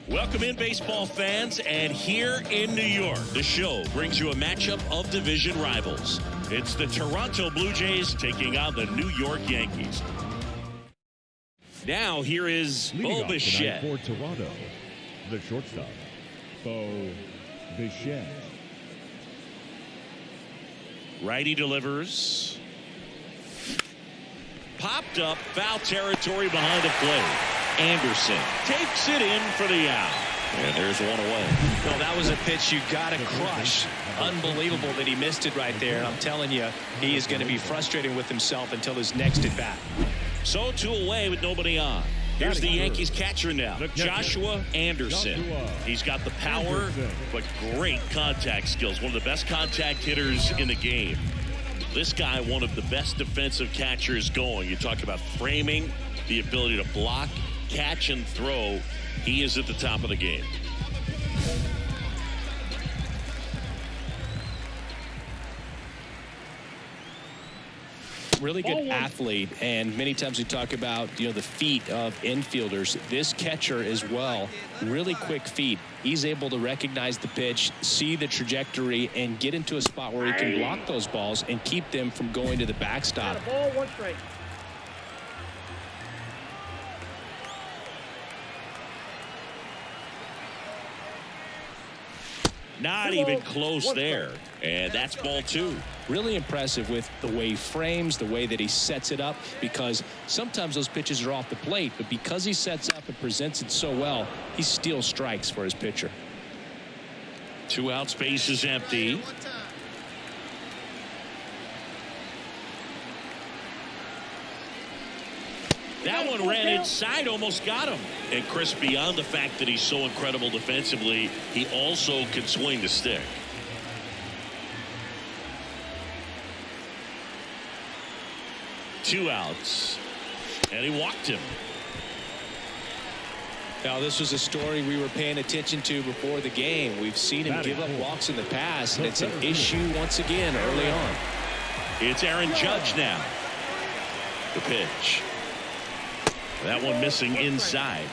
Welcome in, baseball fans, and here in New York, the show brings you a matchup of division rivals. It's the Toronto Blue Jays taking on the New York Yankees. Now, here is Bo Bichette. For Toronto, the shortstop, Bo Bichette. Righty delivers. Popped up, foul territory behind the plate. Anderson takes it in for the out. And there's one away. Well, that was a pitch you got to crush. Unbelievable that he missed it right there. And I'm telling you, he is going to be frustrated with himself until his next at bat. So 2 away with nobody on. Here's the Yankees catcher now, Joshua Anderson. He's got the power, but great contact skills. One of the best contact hitters in the game. This guy, one of the best defensive catchers going. You talk about framing, the ability to block, catch, and throw. He is at the top of the game. Really good athlete, and many times we talk about the feet of infielders. This catcher as well, really quick feet. He's able to recognize the pitch, see the trajectory, and get into a spot where he can block those balls and keep them from going to the backstop. Ball, 1 strike. Not even close there. And that's ball 2. Really impressive with the way he frames, the way that he sets it up, because sometimes those pitches are off the plate, but because he sets up and presents it so well, he still strikes for his pitcher. 2 outs, base is empty. That one ran inside, almost got him. And Chris, beyond the fact that he's so incredible defensively, he also can swing the stick. Two outs, and he walked him. Now, this was a story we were paying attention to before the game. We've seen him give up walks in the past, and it's an issue once again early on. It's Aaron Judge now. The pitch. That one missing inside.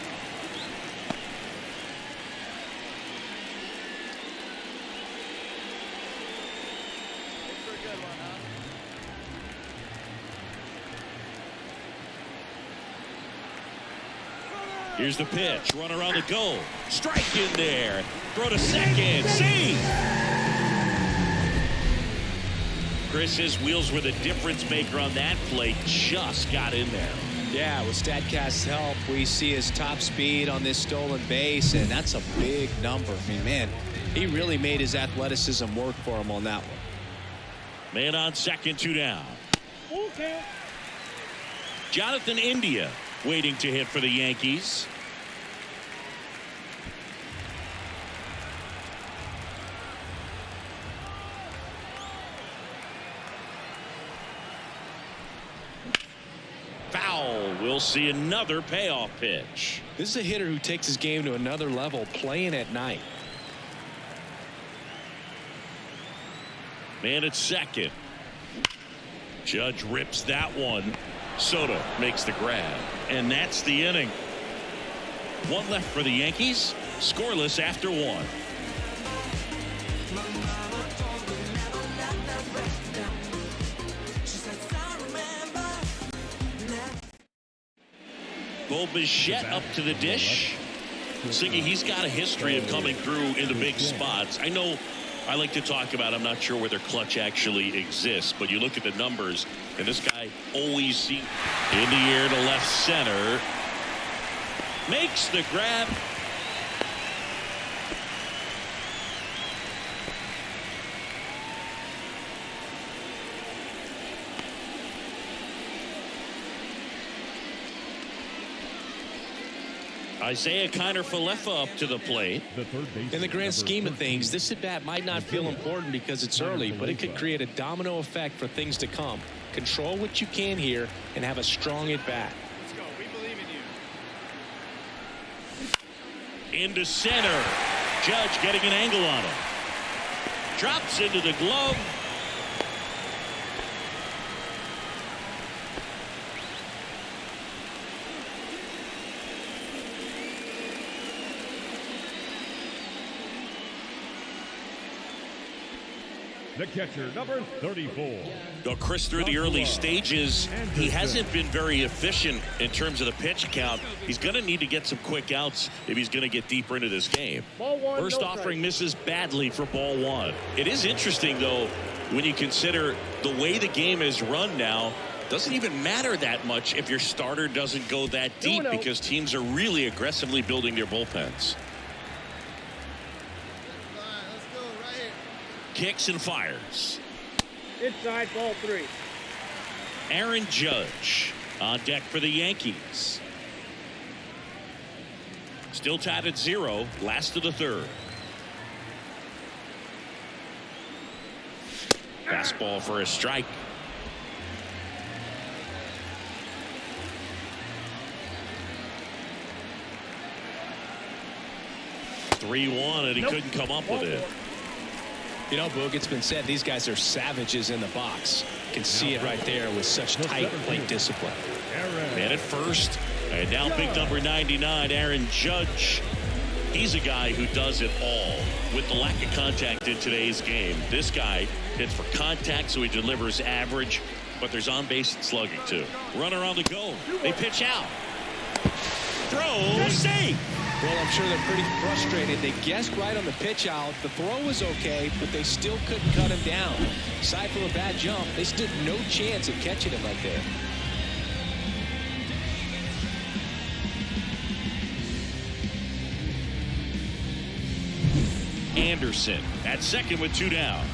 Here's the pitch. Runner on the goal. Strike in there. Throw to second. See. Chris, his wheels were the difference maker on that play. Just got in there. Yeah, with StatCast's help, we see his top speed on this stolen base, and that's a big number. I mean, man, he really made his athleticism work for him on that one. Man on second, 2 down. Okay. Jonathan India waiting to hit for the Yankees. Foul. We'll see another payoff pitch. This is a hitter who takes his game to another level, playing at night. Man at second. Judge rips that one. Soto makes the grab, and that's the inning. 1 left for the Yankees. Scoreless after 1. Bo Bichette up to the dish. Siggy, he's got a history of coming through in the big spots. I know I like to talk about, I'm not sure whether clutch actually exists, but you look at the numbers, and this guy always seems in the air to left center. Makes the grab. Isaiah Kiner-Falefa up to the plate. In the grand scheme of things, this at-bat might not feel important because it's early, but it could create a domino effect for things to come. Control what you can here and have a strong at-bat. Let's go. We believe in you. Into center. Judge getting an angle on him. Drops into the glove. the catcher, number 34. Though Chris, through the early stages, he hasn't been very efficient in terms of the pitch count. He's going to need to get some quick outs if he's going to get deeper into this game. Ball one, First no offering misses badly for ball one. It is interesting, though, when you consider the way the game is run now. Doesn't even matter that much if your starter doesn't go that deep because teams are really aggressively building their bullpens. Kicks and fires. Inside, ball three. Aaron Judge on deck for the Yankees. Still tied at 0, last of the third. Fastball for a strike. (3-1) and he couldn't come up with it. You know, Boog, it's been said these guys are savages in the box. You can see it right there with such tight plate discipline. Man at first, and now big number 99, Aaron Judge. He's a guy who does it all. With the lack of contact in today's game, this guy hits for contact, so he delivers average, but there's on-base and slugging too. Runner on the go. They pitch out. Throw, safe. Well, I'm sure they're pretty frustrated. They guessed right on the pitch out. The throw was okay, but they still couldn't cut him down. Aside from a bad jump, they stood no chance of catching him right there. Anderson at second with 2 down.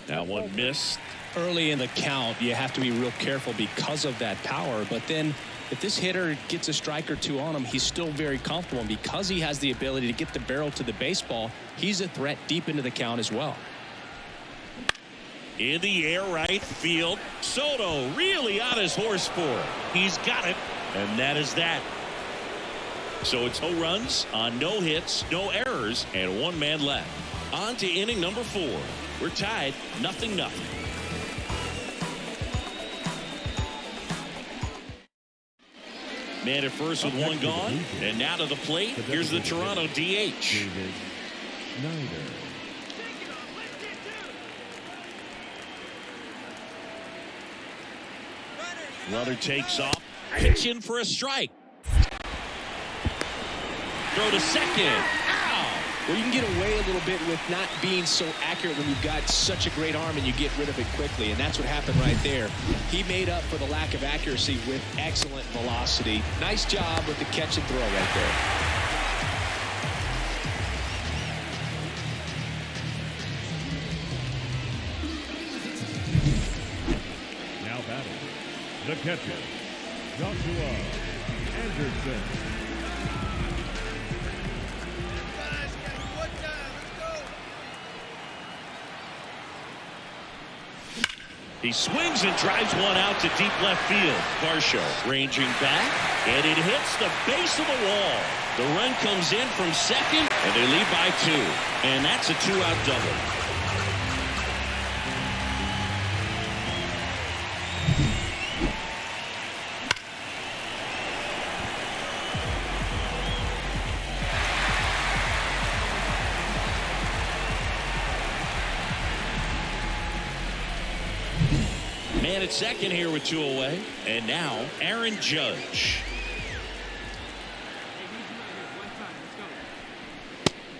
That one missed. Early in the count, you have to be real careful because of that power. But then if this hitter gets a strike or two on him, he's still very comfortable. And because he has the ability to get the barrel to the baseball, he's a threat deep into the count as well. In the air, right field. Soto really on his horse for it. He's got it, and that is that. So it's no runs on no hits, no errors, and 1 man left. On to inning number 4. We're tied 0-0. Man at first with 1 gone, and now to the plate. Here's the Toronto DH. Runner takes off, pitch in for a strike. Throw to second. Ow! Well, you can get away a little bit with not being so accurate when you've got such a great arm and you get rid of it quickly, and that's what happened right there. He made up for the lack of accuracy with excellent velocity. Nice job with the catch and throw right there. Now batting, the catcher, Joshua Anderson. He swings and drives one out to deep left field. Varsho ranging back, and it hits the base of the wall. The run comes in from second, and they lead by 2. And that's a 2-out double. Man at second here with 2 away. And now Aaron Judge.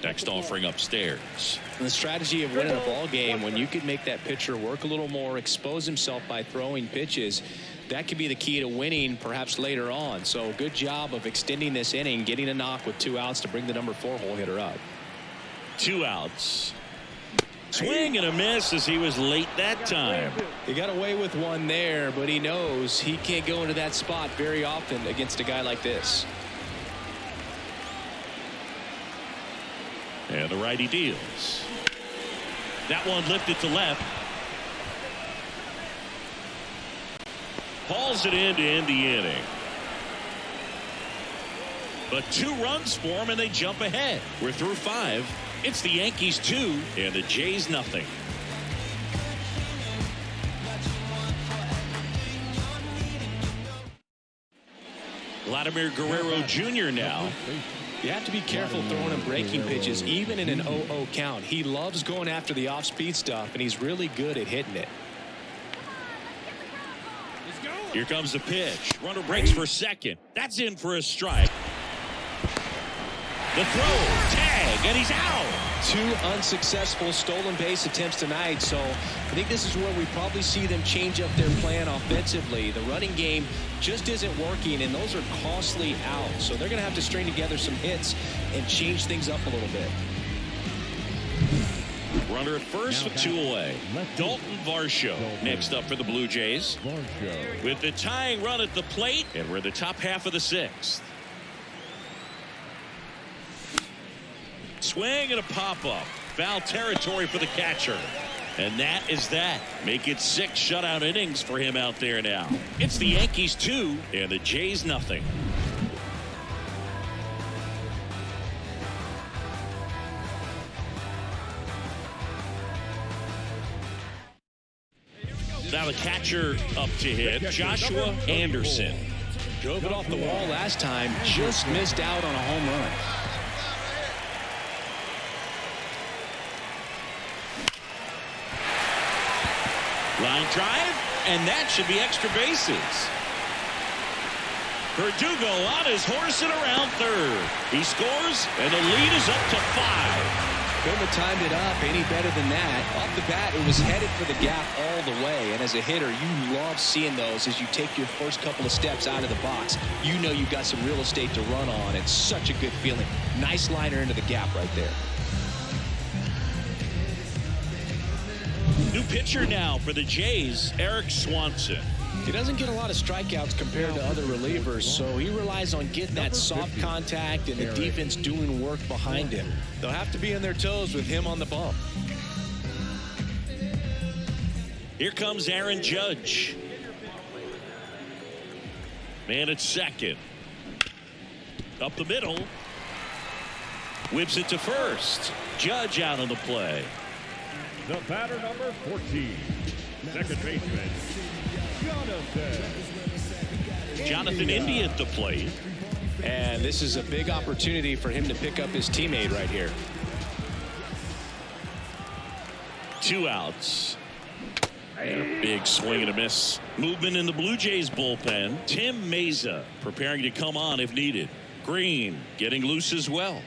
Next offering upstairs. And the strategy of winning a ball game, when you could make that pitcher work a little more, expose himself by throwing pitches, that could be the key to winning perhaps later on. So good job of extending this inning, getting a knock with 2 outs to bring the number 4 hole hitter up. 2 outs. Swing and a miss as he was late that time. He got away with 1 there, but he knows he can't go into that spot very often against a guy like this. And the righty deals. That one lifted to left. Hauls it in to end the inning. But 2 runs for him, and they jump ahead. We're through 5. It's the Yankees 2 and the Jays nothing. Vladimir Guerrero Jr. now. You have to be careful throwing him breaking pitches, even in an 0-0 count. He loves going after the off-speed stuff, and he's really good at hitting it. Here comes the pitch. Runner breaks for second. That's in for a strike. The throw, tag, and he's out. 2 unsuccessful stolen base attempts tonight, so I think this is where we probably see them change up their plan offensively. The running game just isn't working, and those are costly outs. So they're going to have to string together some hits and change things up a little bit. Runner at first with 2 away. Dalton Varsho next up for the Blue Jays. With the tying run at the plate, and we're in the top half of the 6th. Swing and a pop-up. Foul territory for the catcher. And that is that. Make it 6 shutout innings for him out there now. It's the Yankees 2 and the Jays nothing. Now the catcher up to hit, Joshua Anderson. Drove it off the wall last time, just missed out on a home run. Line drive, and that should be extra bases. Verdugo on his horse and around third. He scores, and the lead is up to 5. Couldn't have timed it up any better than that. Off the bat, it was headed for the gap all the way. And as a hitter, you love seeing those as you take your first couple of steps out of the box. You know you've got some real estate to run on. It's such a good feeling. Nice liner into the gap right there. New pitcher now for the Jays, Eric Swanson. He doesn't get a lot of strikeouts compared to other relievers, so he relies on getting that soft contact and the defense doing work behind him. They'll have to be on their toes with him on the bump. Here comes Aaron Judge. Man at second. Up the middle. Whips it to first. Judge out on the play. The batter number 14, second baseman, Jonathan India at the plate. And this is a big opportunity for him to pick up his teammate right here. 2 outs. And a big swing and a miss. Movement in the Blue Jays bullpen. Tim Meza preparing to come on if needed. Green getting loose as well.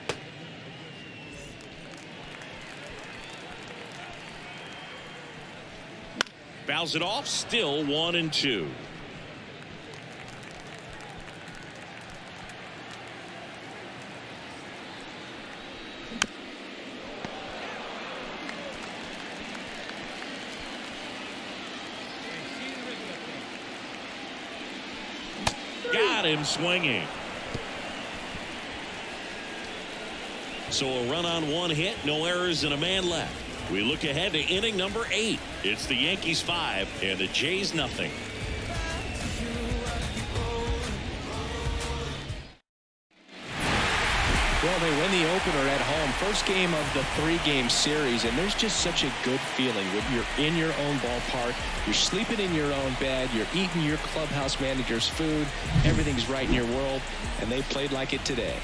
Fouls it off, still 1-2. Got him swinging. So a run on 1 hit, no errors, and a man left. We look ahead to inning number 8. It's the Yankees 5 and the Jays nothing. Well, they win the opener at home. First game of the 3-game series, and there's just such a good feeling when you're in your own ballpark. You're sleeping in your own bed. You're eating your clubhouse manager's food. Everything's right in your world, and they played like it today.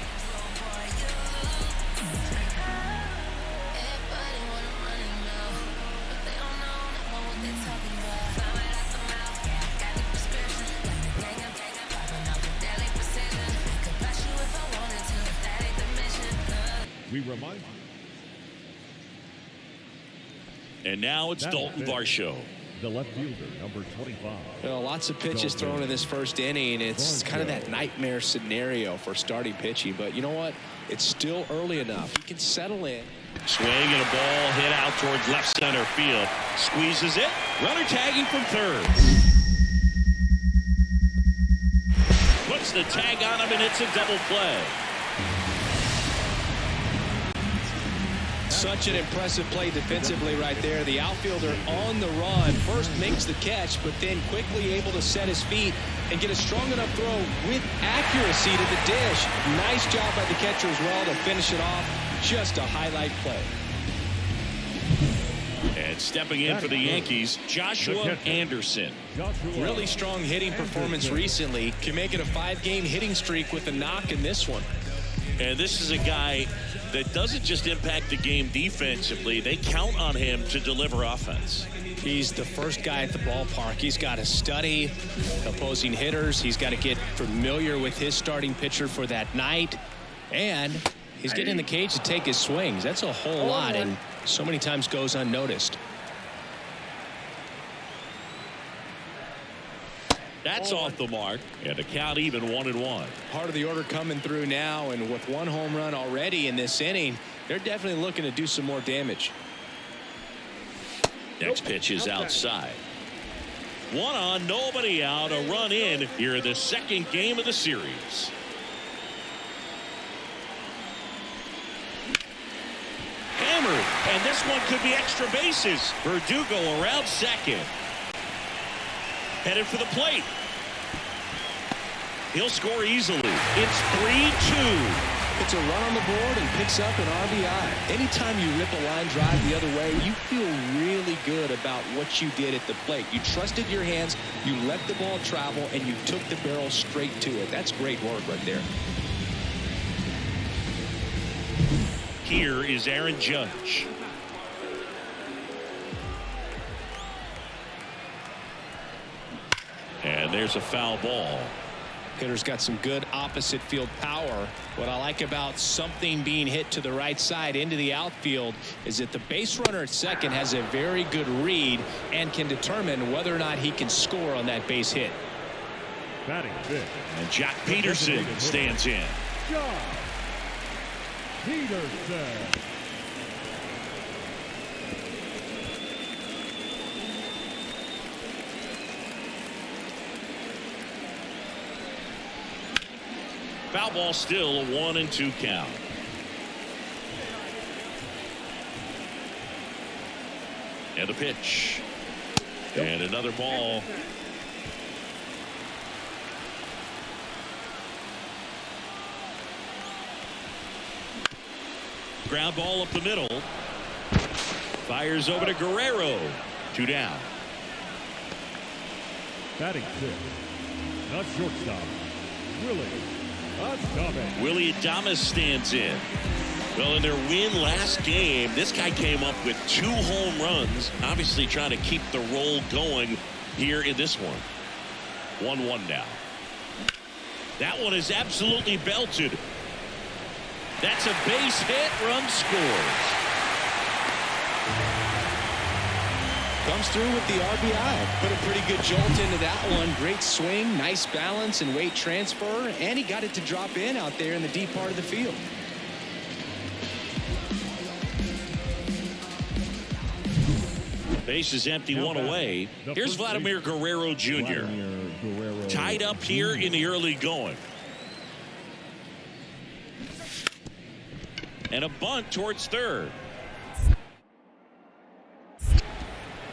We remind you. And now it's Dalton Varsho. The left fielder, number 25. Well, lots of pitches thrown in this first inning. It's kind of that nightmare scenario for starting pitching. But you know what? It's still early enough. He can settle in. Swing and a ball hit out towards left center field. Squeezes it. Runner tagging from third. Puts the tag on him, and it's a double play. Such an impressive play defensively right there. The outfielder on the run first makes the catch, but then quickly able to set his feet and get a strong enough throw with accuracy to the dish. Nice job by the catcher as well to finish it off. Just a highlight play. And stepping in for the Yankees, Joshua Anderson. Really strong hitting performance recently. Can make it a 5-game hitting streak with a knock in this one. And this is a guy that doesn't just impact the game defensively. They count on him to deliver offense. He's the first guy at the ballpark. He's got to study opposing hitters. He's got to get familiar with his starting pitcher for that night. And he's getting in the cage to take his swings. That's a whole lot, and so many times goes unnoticed. That's off the mark, and the count even 1-1. Part of the order coming through now, and with 1 home run already in this inning, they're definitely looking to do some more damage. Next pitch is outside. 1 on, nobody out, a run in here in the second game of the series. Hammered, and this one could be extra bases. Verdugo around second. Headed for the plate. He'll score easily. It's 3-2. It's a run on the board and picks up an RBI. Anytime you rip a line drive the other way, you feel really good about what you did at the plate. You trusted your hands, you let the ball travel, and you took the barrel straight to it. That's great work right there. Here is Aaron Judge. And there's a foul ball. Hitter's got some good opposite field power. What I like about something being hit to the right side into the outfield is that the base runner at second has a very good read and can determine whether or not he can score on that base hit. Batting fifth. And Jack Peterson stands in. Josh Peterson. Foul ball, still a 1-2 count. And a pitch. And another ball. Ground ball up the middle. Fires over to Guerrero. 2 down. Batting fifth. Not shortstop. Willie Adames stands in. Well, in their win last game, this guy came up with 2 home runs, obviously trying to keep the roll going here in this one. 1-1 now. That one is absolutely belted. That's a base hit. Run scores. Comes through with the RBI. Put a pretty good jolt into that one. Great swing, nice balance and weight transfer, and he got it to drop in out there in the deep part of the field. Base is empty, 1 away. Here's Vladimir Guerrero Jr. Tied up here in the early going. And a bunt towards third.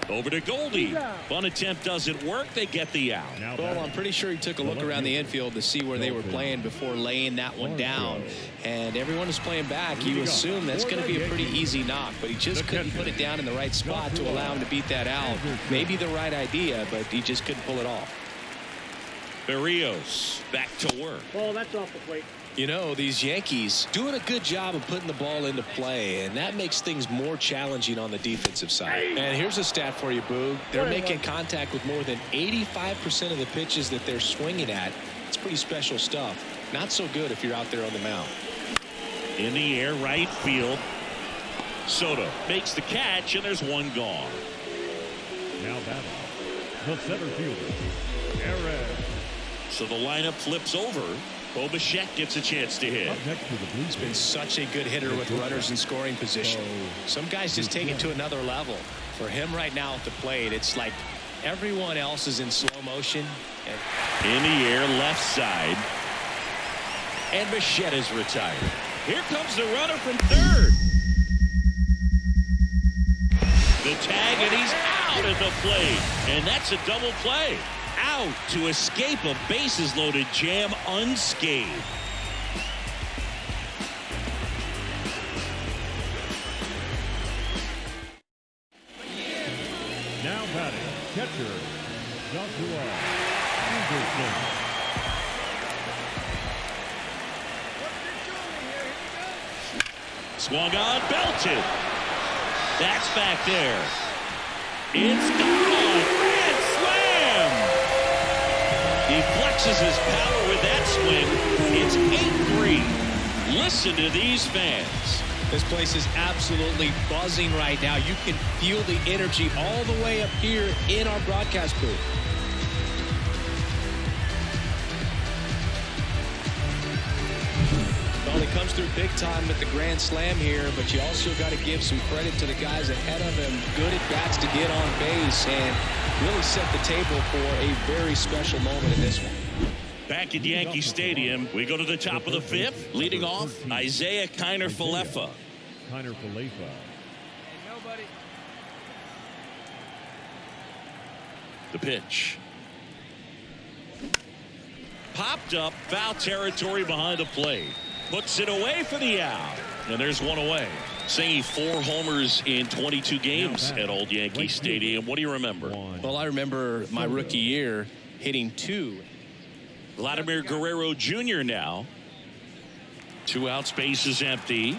Over to Goldie. Bunt attempt doesn't work. They get the out. Well, I'm pretty sure he took a look around the infield to see where they were playing before laying that one down. And everyone is playing back. You assume that's going to be a pretty easy knock, but he just couldn't put it down in the right spot to allow him to beat that out. Maybe the right idea, but he just couldn't pull it off. Berrios back to work. Ball, that's off the plate. You know, these Yankees doing a good job of putting the ball into play, and that makes things more challenging on the defensive side. And here's a stat for you, Boog. They're making contact with more than 85% of the pitches that they're swinging at. It's pretty special stuff. Not so good if you're out there on the mound. In the air, right field. Soto makes the catch, and there's one gone. Now batting, the center fielder, Aaron. So the lineup flips over. Bo Bichette gets a chance to hit. He's been such a good hitter with runners in scoring position. Some guys just take it to another level. For him right now at the plate, it's like everyone else is in slow motion. In the air, left side. And Bichette is retired. Here comes the runner from third. The tag, and he's out at the plate. And that's a double play. Out to escape a bases loaded jam unscathed. catcher, Joshua Anderson. Swung on, belted. That's back there. It's gone. Grand slam. He flexes his power with that swing. It's 8-3. Listen to these fans. This place is absolutely buzzing right now. You can feel the energy all the way up here in our broadcast booth. Well, he comes through big time with the grand slam here, but you also got to give some credit to the guys ahead of him. Good at bats to get on base and really set the table for a very special moment in this one. Back at Yankee Stadium, we go to the top of the fifth. Leading off, Isaiah Kiner-Falefa. Kiner-Falefa. The pitch. Popped up, foul territory behind the plate. Puts it away for the out. And there's one away. Singing 4 homers in 22 games at Old Yankee Stadium. What do you remember? Well, I remember my rookie year hitting 2. Vladimir Guerrero Jr. now. 2 outs, base is empty.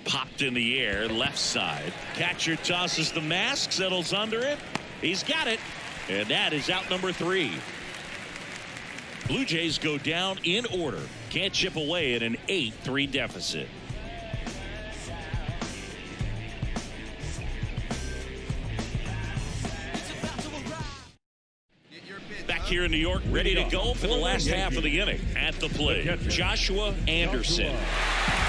Popped in the air, left side. Catcher tosses the mask, settles under it. He's got it. And that is out number 3. Blue Jays go down in order. Can't chip away at an 8-3 deficit. Back here in New York, ready to go for the last half of the inning. At the plate, Joshua Anderson.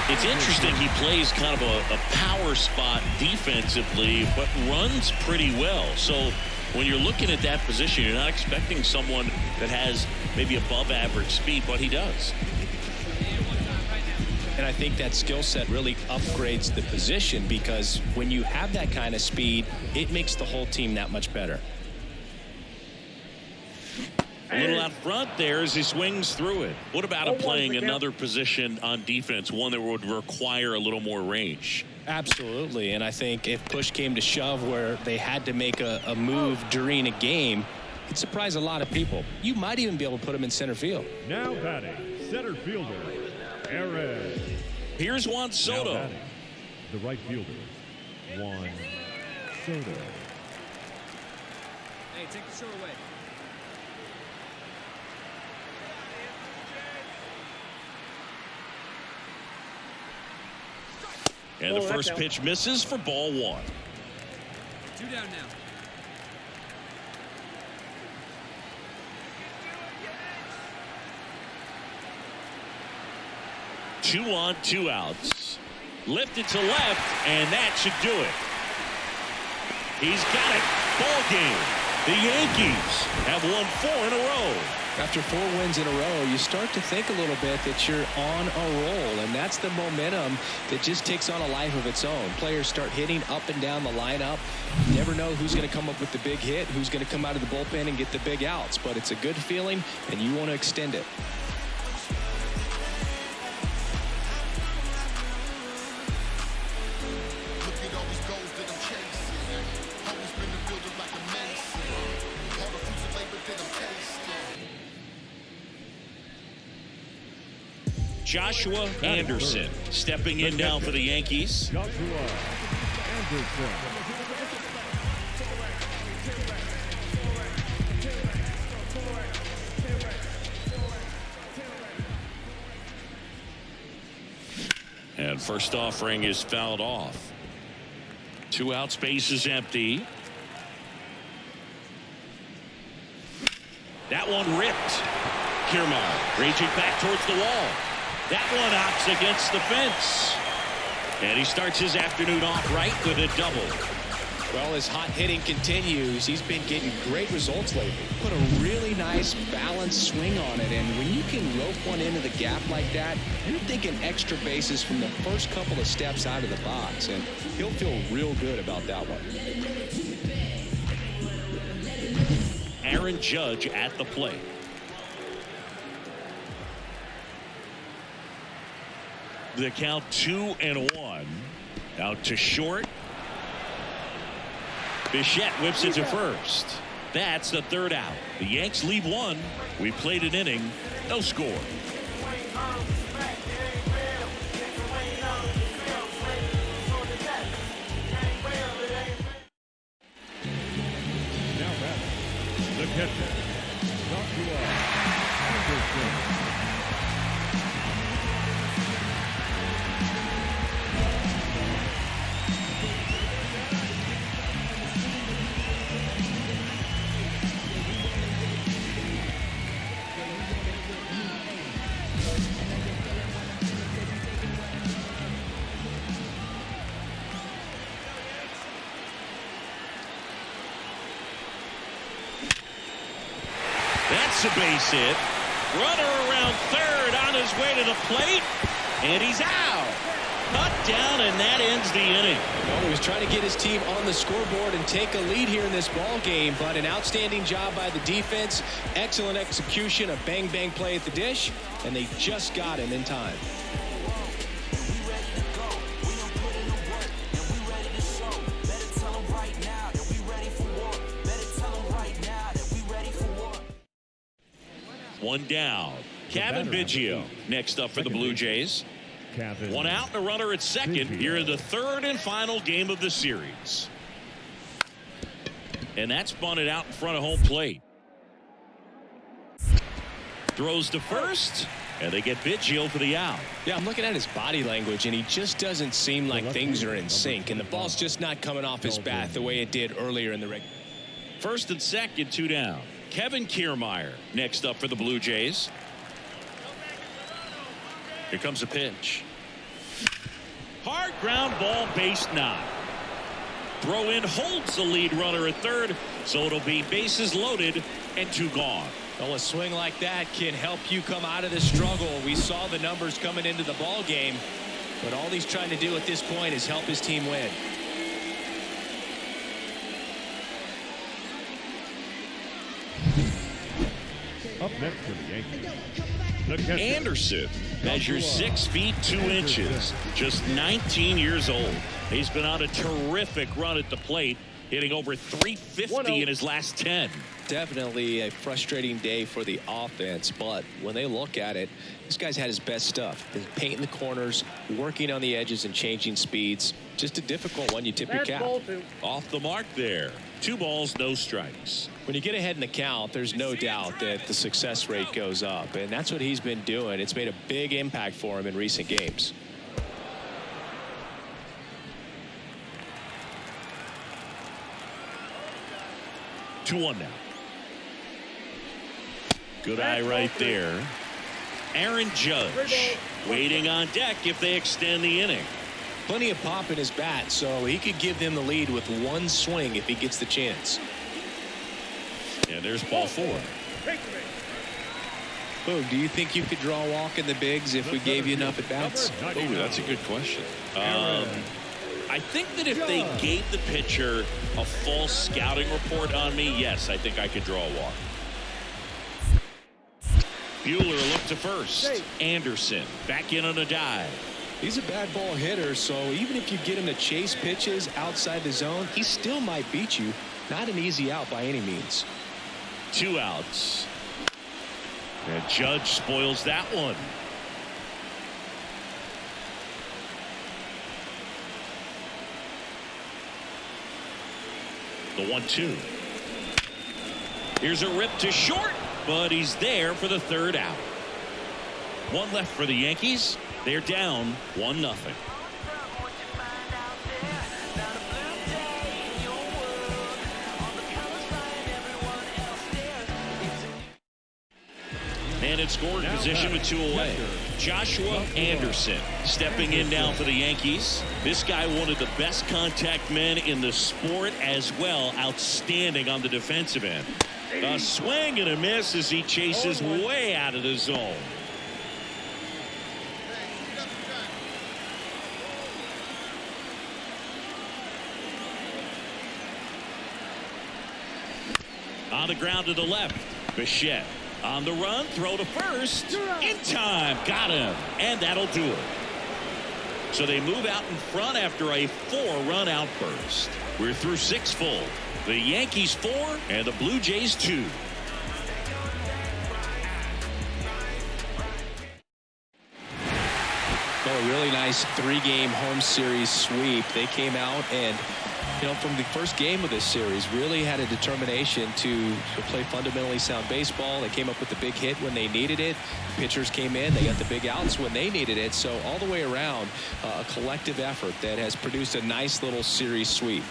It's interesting, he plays kind of a power spot defensively, but runs pretty well. So when you're looking at that position, you're not expecting someone that has maybe above average speed, but he does. And I think that skill set really upgrades the position, because when you have that kind of speed, it makes the whole team that much better. A little out front there as he swings through it. What about him playing another position on defense, one that would require a little more range? Absolutely, and I think if push came to shove where they had to make a move during a game, it'd surprise a lot of people. You might even be able to put him in center field. Now batting, center fielder, Aaron. Here's Juan Soto. Now batting, the right fielder, Juan Soto. Hey, take the show away. And the first pitch misses for ball 1. 2 down now. Two on, 2 outs. Lifted to left, and that should do it. He's got it. Ball game. The Yankees have won 4 in a row. After 4 wins in a row, you start to think a little bit that you're on a roll, and that's the momentum that just takes on a life of its own. Players start hitting up and down the lineup. You never know who's going to come up with the big hit, who's going to come out of the bullpen and get the big outs, but it's a good feeling, and you want to extend it. Joshua Anderson stepping in now for the Yankees. Joshua Anderson. And first offering is fouled off. 2 outs, base is empty. That one ripped. Kiermaier raging back towards the wall. That one knocks against the fence. And he starts his afternoon off right with a double. Well, as hot hitting continues, he's been getting great results lately. Put a really nice balanced swing on it, and when you can rope one into the gap like that, you're thinking extra bases from the first couple of steps out of the box, and he'll feel real good about that one. Aaron Judge at the plate. The count 2-1. Out to short. Bichette whips it to first. That's the third out. The Yanks leave one. We played an inning. No score. Now batting, the catcher, Joshua Anderson. That's a base hit. Runner around third on his way to the plate. And he's out. Cut down, and that ends the inning. Well, he was trying to get his team on the scoreboard and take a lead here in this ball game, but an outstanding job by the defense. Excellent execution, a bang-bang play at the dish, and they just got him in time. One down. Kevin Biggio next up for the Blue Jays. One out and a runner at second here in the third and final game of the series. And that's bunted out in front of home plate. Throws to first, and they get Biggio for the out. Yeah, I'm looking at his body language, and he just doesn't seem like things are in sync, and the ball's just not coming off his bat the way it did earlier in the regular. First and second, two down. Kevin Kiermaier next up for the Blue Jays. Here comes a pitch. Hard ground ball, base knock. Throw in holds the lead runner at third, so it'll be bases loaded and two gone. Well, a swing like that can help you come out of the struggle. We saw the numbers coming into the ball game, but all he's trying to do at this point is help his team win. Up next for the Yankees, the catcher, Anderson measures 6 feet 2 inches, just 19 years old. He's been on a terrific run at the plate, hitting over 350 in his last 10. Definitely a frustrating day for the offense, but when they look at it, this guy's had his best stuff. He's painting the corners, working on the edges and changing speeds. Just a difficult one. You tip your cap. Off the mark there. 2 balls, no strikes. When you get ahead in the count, there's no doubt that the success rate goes up, and that's what he's been doing. It's made a big impact for him in recent games. Two one now. Good eye right there. Aaron Judge waiting on deck if they extend the inning. Plenty of pop in his bat, so he could give them the lead with one swing if he gets the chance. And there's ball 4. Boog, do you think you could draw a walk in the bigs if we gave you enough at bats? Oh, that's a good question. I think that if they gave the pitcher a false scouting report on me, yes, I think I could draw a walk. Buehler looked to first. Anderson back in on a dive. He's a bad ball hitter, so even if you get him to chase pitches outside the zone, he still might beat you. Not an easy out by any means. 2 outs. And Judge spoils that one. The 1-2. Here's a rip to short, but he's there for the third out. 1 left for the Yankees. They're down 1-0. And in scoring position with 2 away. Joshua Anderson stepping in now for the Yankees. This guy, one of the best contact men in the sport as well. Outstanding on the defensive end. A swing and a miss as he chases way out of the zone. On the ground to the left. Bichette on the run, throw to first. In time. Got him. And that'll do it. So they move out in front after a 4-run outburst. We're through 6 full. The Yankees 4 and the Blue Jays 2. Oh, a really nice 3-game home series sweep. They came out and, from the first game of this series, really had a determination to play fundamentally sound baseball. They came up with the big hit when they needed it. Pitchers came in. They got the big outs when they needed it. So all the way around, a collective effort that has produced a nice little series sweep.